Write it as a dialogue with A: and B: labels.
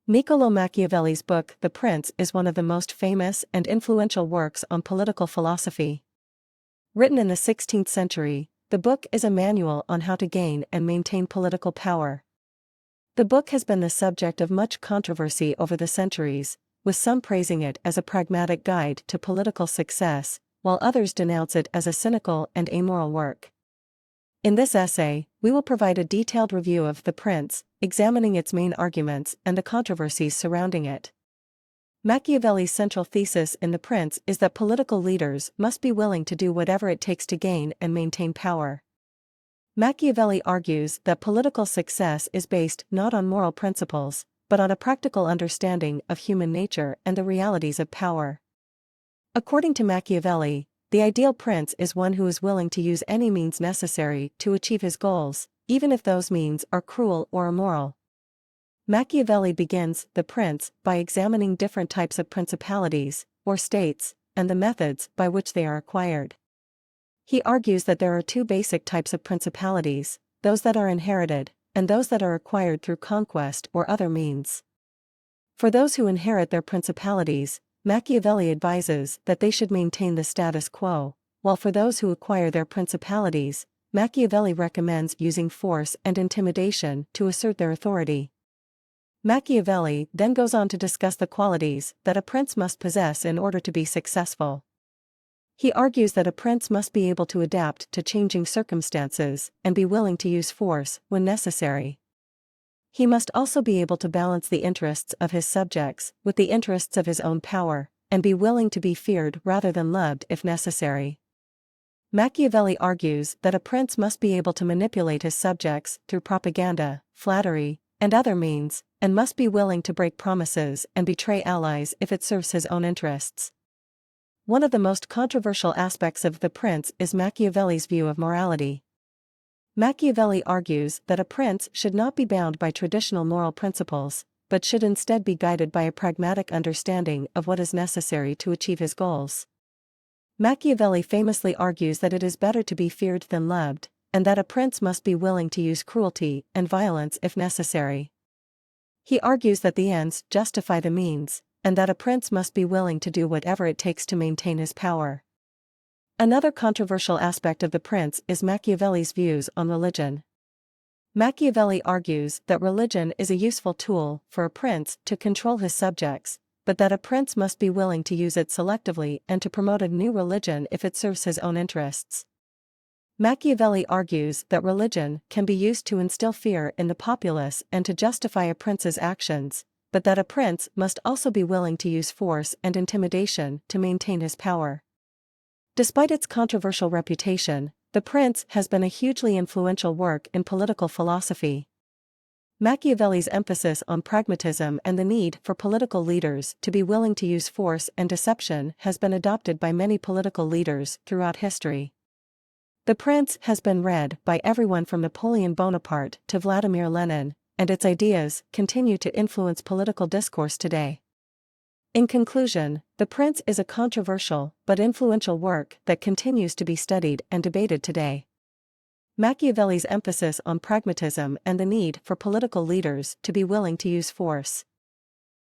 A: Niccolò Machiavelli's book The Prince is one of the most famous and influential works on political philosophy. Written in the 16th century, the book is a manual on how to gain and maintain political power. The book has been the subject of much controversy over the centuries, with some praising it as a pragmatic guide to political success, while others denounce it as a cynical and amoral work. In this essay, we will provide a detailed review of The Prince, examining its main arguments and the controversies surrounding it. Machiavelli's central thesis in The Prince is that political leaders must be willing to do whatever it takes to gain and maintain power. Machiavelli argues that political success is based not on moral principles, but on a practical understanding of human nature and the realities of power. According to Machiavelli, the ideal prince is one who is willing to use any means necessary to achieve his goals, even if those means are cruel or immoral. Machiavelli begins The Prince by examining different types of principalities, or states, and the methods by which they are acquired. He argues that there are two basic types of principalities, those that are inherited, and those that are acquired through conquest or other means. For those who inherit their principalities, Machiavelli advises that they should maintain the status quo, while for those who acquire their principalities, Machiavelli recommends using force and intimidation to assert their authority. Machiavelli then goes on to discuss the qualities that a prince must possess in order to be successful. He argues that a prince must be able to adapt to changing circumstances and be willing to use force when necessary. He must also be able to balance the interests of his subjects with the interests of his own power, and be willing to be feared rather than loved if necessary. Machiavelli argues that a prince must be able to manipulate his subjects through propaganda, flattery, and other means, and must be willing to break promises and betray allies if it serves his own interests. One of the most controversial aspects of The Prince is Machiavelli's view of morality. Machiavelli argues that a prince should not be bound by traditional moral principles, but should instead be guided by a pragmatic understanding of what is necessary to achieve his goals. Machiavelli famously argues that it is better to be feared than loved, and that a prince must be willing to use cruelty and violence if necessary. He argues that the ends justify the means, and that a prince must be willing to do whatever it takes to maintain his power. Another controversial aspect of The Prince is Machiavelli's views on religion. Machiavelli argues that religion is a useful tool for a prince to control his subjects, but that a prince must be willing to use it selectively and to promote a new religion if it serves his own interests. Machiavelli argues that religion can be used to instill fear in the populace and to justify a prince's actions, but that a prince must also be willing to use force and intimidation to maintain his power. Despite its controversial reputation, The Prince has been a hugely influential work in political philosophy. Machiavelli's emphasis on pragmatism and the need for political leaders to be willing to use force and deception has been adopted by many political leaders throughout history. The Prince has been read by everyone from Napoleon Bonaparte to Vladimir Lenin, and its ideas continue to influence political discourse today. In conclusion, The Prince is a controversial but influential work that continues to be studied and debated today. Machiavelli's emphasis on pragmatism and the need for political leaders to be willing to use force,